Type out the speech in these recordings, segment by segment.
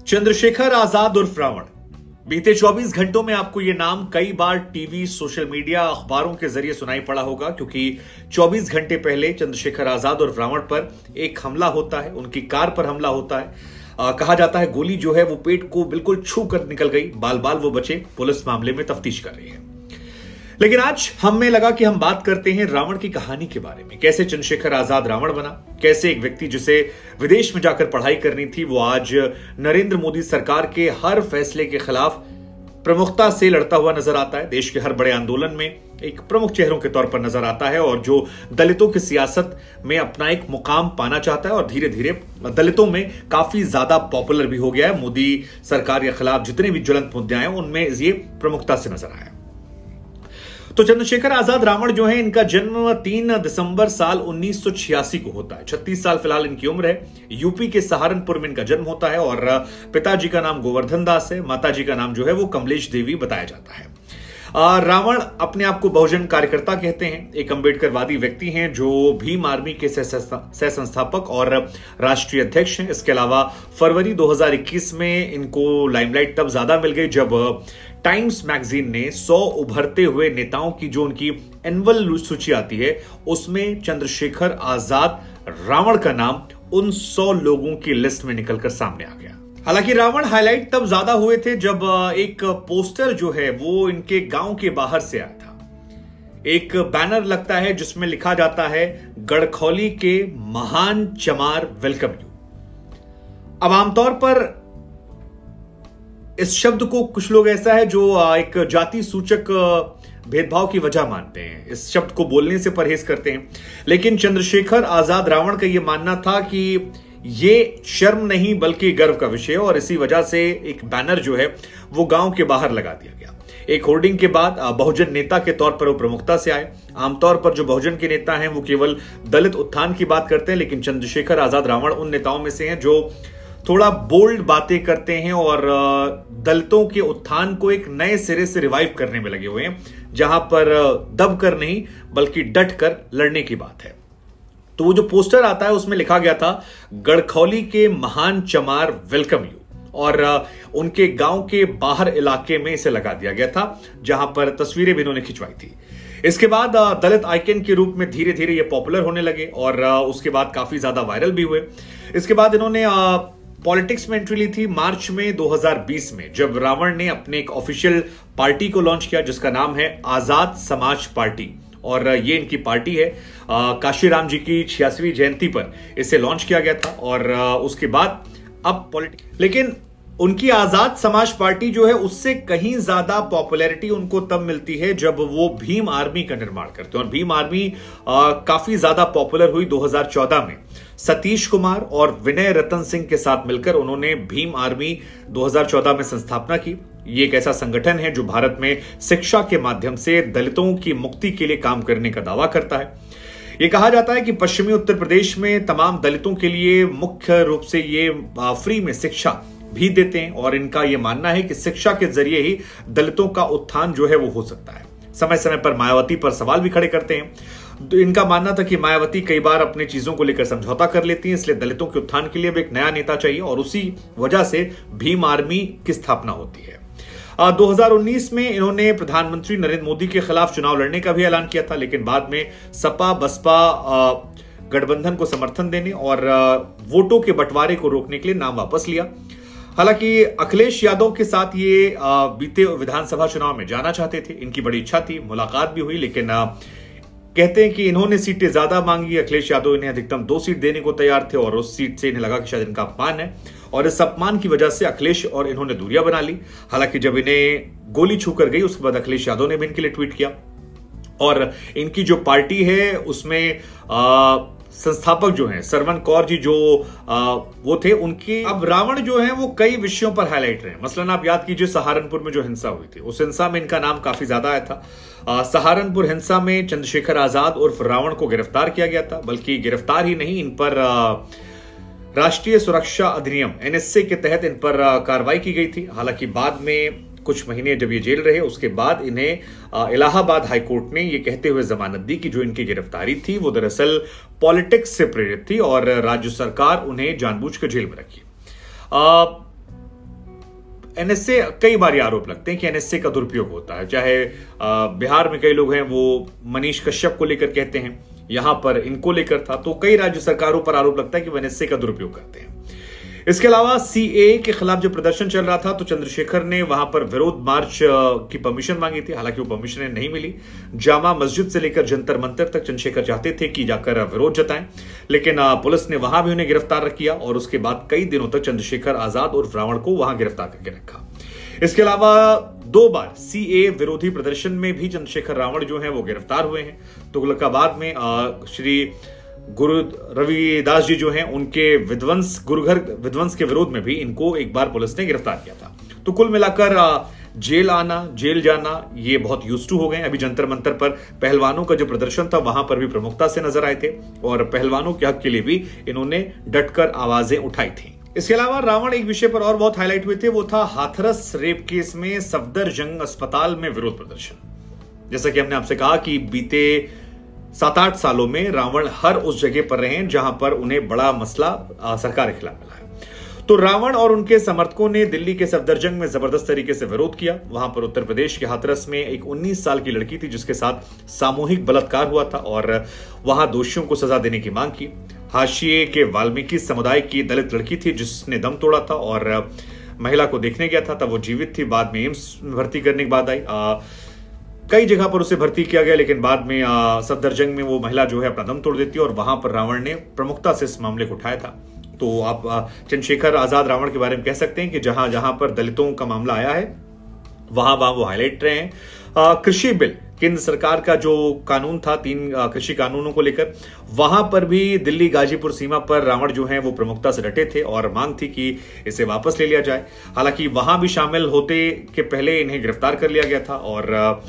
चंद्रशेखर आजाद उर्फ रावण। बीते 24 घंटों में आपको यह नाम कई बार टीवी, सोशल मीडिया, अखबारों के जरिए सुनाई पड़ा होगा, क्योंकि 24 घंटे पहले चंद्रशेखर आजाद उर्फ रावण पर एक हमला होता है, उनकी कार पर हमला होता है। कहा जाता है गोली जो है वो पेट को बिल्कुल छू कर निकल गई, बाल बाल वो बचे। पुलिस मामले में तफ्तीश कर रही है। लेकिन आज हमें लगा कि हम बात करते हैं रावण की कहानी के बारे में। कैसे चंद्रशेखर आजाद रावण बना, कैसे एक व्यक्ति जिसे विदेश में जाकर पढ़ाई करनी थी वो आज नरेंद्र मोदी सरकार के हर फैसले के खिलाफ प्रमुखता से लड़ता हुआ नजर आता है। देश के हर बड़े आंदोलन में एक प्रमुख चेहरों के तौर पर नजर आता है और जो दलितों की सियासत में अपना एक मुकाम पाना चाहता है और धीरे धीरे दलितों में काफी ज्यादा पॉपुलर भी हो गया है। मोदी सरकार के खिलाफ जितने भी ज्वलंत मुद्दे आए उनमें ये प्रमुखता से नजर आया। तो चंद्रशेखर आजाद रावण जो है, इनका जन्म 3 दिसंबर साल 1986 को होता है। 36 साल फिलहाल इनकी उम्र है। यूपी के सहारनपुर में इनका जन्म होता है और पिताजी का नाम गोवर्धन दास है, माताजी का नाम जो है वो कमलेश देवी बताया जाता है। रावण अपने आप को बहुजन कार्यकर्ता कहते हैं, एक अंबेडकरवादी व्यक्ति हैं जो भीम आर्मी के सह संस्थापक और राष्ट्रीय अध्यक्ष हैं। इसके अलावा फरवरी 2021 में इनको लाइमलाइट तब ज्यादा मिल गई जब टाइम्स मैगजीन ने 100 उभरते हुए नेताओं की जो उनकी एनुअल सूची आती है उसमें चंद्रशेखर आजाद रावण का नाम उन 100 लोगों की लिस्ट में निकलकर सामने आ गया। हालांकि रावण हाईलाइट तब ज्यादा हुए थे जब एक पोस्टर जो है वो इनके गांव के बाहर से आया था। एक बैनर लगता है जिसमें लिखा जाता है गड़खौली के महान चमार वेलकम यू। अब आमतौर पर इस शब्द को कुछ लोग ऐसा है जो एक जाति सूचक भेदभाव की वजह मानते हैं, इस शब्द को बोलने से परहेज करते हैं। लेकिन चंद्रशेखर आजाद रावण का यह मानना था कि ये शर्म नहीं बल्कि गर्व का विषय है और इसी वजह से एक बैनर जो है वो गांव के बाहर लगा दिया गया। एक होर्डिंग के बाद बहुजन नेता के तौर पर वो प्रमुखता से आए। आमतौर पर जो बहुजन के नेता हैं वो केवल दलित उत्थान की बात करते हैं, लेकिन चंद्रशेखर आजाद रावण उन नेताओं में से हैं जो थोड़ा बोल्ड बातें करते हैं और दलितों के उत्थान को एक नए सिरे से रिवाइव करने में लगे हुए हैं, जहां पर दब कर नहीं बल्कि डट कर लड़ने की बात है। तो वो जो पोस्टर आता है उसमें लिखा गया था गड़खौली के महान चमार वेलकम यू और उनके गांव के बाहर इलाके में इसे लगा दिया गया था, जहां पर तस्वीरें भी इन्होंने खिंचवाई थी। इसके बाद दलित आइकन के रूप में धीरे धीरे ये पॉपुलर होने लगे और उसके बाद काफी ज्यादा वायरल भी हुए। इसके बाद इन्होंने पॉलिटिक्स में एंट्री ली थी मार्च में 2020 में, जब रावण ने अपने एक ऑफिशियल पार्टी को लॉन्च किया जिसका नाम है आजाद समाज पार्टी और ये इनकी पार्टी है। काशीराम जी की 86वीं जयंती पर इसे लॉन्च किया गया था और उसके बाद अब पॉलिटिक्स, लेकिन उनकी आजाद समाज पार्टी जो है उससे कहीं ज्यादा पॉपुलैरिटी उनको तब मिलती है जब वो भीम आर्मी का निर्माण करते हैं और भीम आर्मी काफी ज्यादा पॉपुलर हुई 2014 में। सतीश कुमार और विनय रतन सिंह के साथ मिलकर उन्होंने भीम आर्मी 2014 में संस्थापना की। ये एक ऐसा संगठन है जो भारत में शिक्षा के माध्यम से दलितों की मुक्ति के लिए काम करने का दावा करता है। ये कहा जाता है कि पश्चिमी उत्तर प्रदेश में तमाम दलितों के लिए मुख्य रूप से ये फ्री में शिक्षा भी देते हैं और इनका यह मानना है कि शिक्षा के जरिए ही दलितों का उत्थान जो है वो हो सकता है। समय समय पर मायावती पर सवाल भी खड़े करते हैं। तो इनका मानना था कि मायावती कई बार अपनी चीजों को लेकर समझौता कर लेती हैं, इसलिए दलितों के उत्थान के लिए भी एक नया नेता चाहिए और उसी वजह से भीम आर्मी की स्थापना होती है। 2019 में इन्होंने प्रधानमंत्री नरेंद्र मोदी के खिलाफ चुनाव लड़ने का भी ऐलान किया था, लेकिन बाद में सपा बसपा गठबंधन को समर्थन देने और वोटों के बंटवारे को रोकने के लिए नाम वापस लिया। हालांकि अखिलेश यादव के साथ ये बीते विधानसभा चुनाव में जाना चाहते थे, इनकी बड़ी इच्छा थी, मुलाकात भी हुई, लेकिन कहते हैं कि इन्होंने सीटें ज्यादा मांगी। अखिलेश यादव इन्हें अधिकतम 2 सीट देने को तैयार थे और उस सीट से इन्हें लगा कि शायद इनका अपमान है और इस अपमान की वजह से अखिलेश और इन्होंने दूरियां बना ली। हालांकि जब इन्हें गोली छूकर गई उसके बाद अखिलेश यादव ने भी इनके लिए ट्वीट किया और इनकी जो पार्टी है उसमें संस्थापक जो हैं सरवन कौर जी जो वो थे उनके। अब रावण जो है वो कई विषयों पर हाईलाइट रहे। मसलन आप याद कीजिए सहारनपुर में जो हिंसा हुई थी, उस हिंसा में इनका नाम काफी ज्यादा आया था। सहारनपुर हिंसा में चंद्रशेखर आजाद उर्फ रावण को गिरफ्तार किया गया था, बल्कि गिरफ्तार ही नहीं, इन पर राष्ट्रीय सुरक्षा अधिनियम एनएसए के तहत इन पर कार्रवाई की गई थी। हालांकि बाद में कुछ महीने जब ये जेल रहे उसके बाद इन्हें इलाहाबाद हाईकोर्ट ने ये कहते हुए जमानत दी कि जो इनकी गिरफ्तारी थी वो दरअसल पॉलिटिक्स से प्रेरित थी और राज्य सरकार उन्हें जानबूझकर जेल में रखी। एनएसए कई बार आरोप लगते हैं कि एनएसए का दुरुपयोग होता है। चाहे बिहार में कई लोग हैं वो मनीष कश्यप को लेकर कहते हैं, यहां पर इनको लेकर था, तो कई राज्य सरकारों पर आरोप लगता है कि वो एनएसए का दुरुपयोग करते हैं। इसके अलावा सीएए के खिलाफ जब प्रदर्शन चल रहा था तो चंद्रशेखर ने वहां पर विरोध मार्च की परमिशन मांगी थी, हालांकि वो परमिशन नहीं मिली। जामा मस्जिद से लेकर जंतर मंतर तक चंद्रशेखर चाहते थे कि जाकर विरोध जताएं, लेकिन पुलिस ने वहां भी उन्हें गिरफ्तार किया और उसके बाद कई दिनों तक चंद्रशेखर आजाद और रावण को वहां गिरफ्तार करके रखा। इसके अलावा 2 बार सीएए विरोधी प्रदर्शन में भी चंद्रशेखर रावण जो है वो गिरफ्तार हुए हैं। तुगलकाबाद में श्री गुरु रविदास जी जो हैं उनके गुरुघर विध्वंस के विरोध में भी इनको एक बार पुलिस ने गिरफ्तार किया था। तो कुल मिलाकर जेल आना जेल जाना ये बहुत यूज्ड टू हो गए। अभी जंतर मंतर पर पहलवानों का जो प्रदर्शन था वहां पर भी प्रमुखता से नजर आए थे और पहलवानों के हक के लिए भी इन्होंने डटकर आवाजें उठाई थी। इसके अलावा रावण एक विषय पर और बहुत हाईलाइट हुए थे, वो था हाथरस रेप केस में सफदरजंग अस्पताल में विरोध प्रदर्शन। जैसा कि हमने आपसे कहा कि बीते 7-8 सालों में रावण हर उस जगह पर रहे जहां पर उन्हें बड़ा मसला सरकार के खिलाफ मिला है। तो रावण और उनके समर्थकों ने दिल्ली के सफदरजंग में जबरदस्त तरीके से विरोध किया। वहां पर उत्तर प्रदेश के हाथरस में एक 19 साल की लड़की थी जिसके साथ सामूहिक बलात्कार हुआ था और वहां दोषियों को सजा देने की मांग की। हाशिए के वाल्मीकि समुदाय की दलित लड़की थी जिसने दम तोड़ा था और महिला को देखने गया था, तब वो जीवित थी। बाद में एम्स में भर्ती करने के बाद आई, कई जगह पर उसे भर्ती किया गया, लेकिन बाद में सफदरजंग में वो महिला जो है अपना दम तोड़ देती है और वहां पर रावण ने प्रमुखता से इस मामले को उठाया था। तो आप चंद्रशेखर आजाद रावण के बारे में कह सकते हैं कि जहां जहां पर दलितों का मामला आया है वहां वो हाईलाइट रहे हैं। कृषि बिल, केंद्र सरकार का जो कानून था 3 कृषि कानूनों को लेकर, वहां पर भी दिल्ली गाजीपुर सीमा पर रावण जो है वो प्रमुखता से डटे थे और मांग थी कि इसे वापस ले लिया जाए। हालांकि वहां भी शामिल होते के पहले इन्हें गिरफ्तार कर लिया गया था और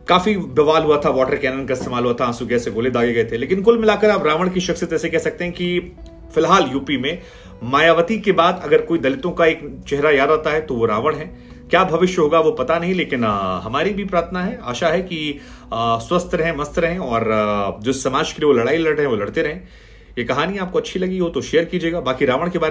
काफी बवाल हुआ था, वाटर कैनन का इस्तेमाल हुआ था, आंसू गैस से गोले दागे गए थे। लेकिन कुल मिलाकर आप रावण की शख्सियत ऐसे कह सकते हैं कि फिलहाल यूपी में मायावती के बाद अगर कोई दलितों का एक चेहरा याद आता है तो वो रावण है। क्या भविष्य होगा वो पता नहीं, लेकिन हमारी भी प्रार्थना है, आशा है कि स्वस्थ रहें, मस्त रहें और जो समाज के लिए वो लड़ाई लड़ रहे हैं वो लड़ते रहें। ये कहानी आपको अच्छी लगी हो तो शेयर कीजिएगा। बाकी रावण के बारे में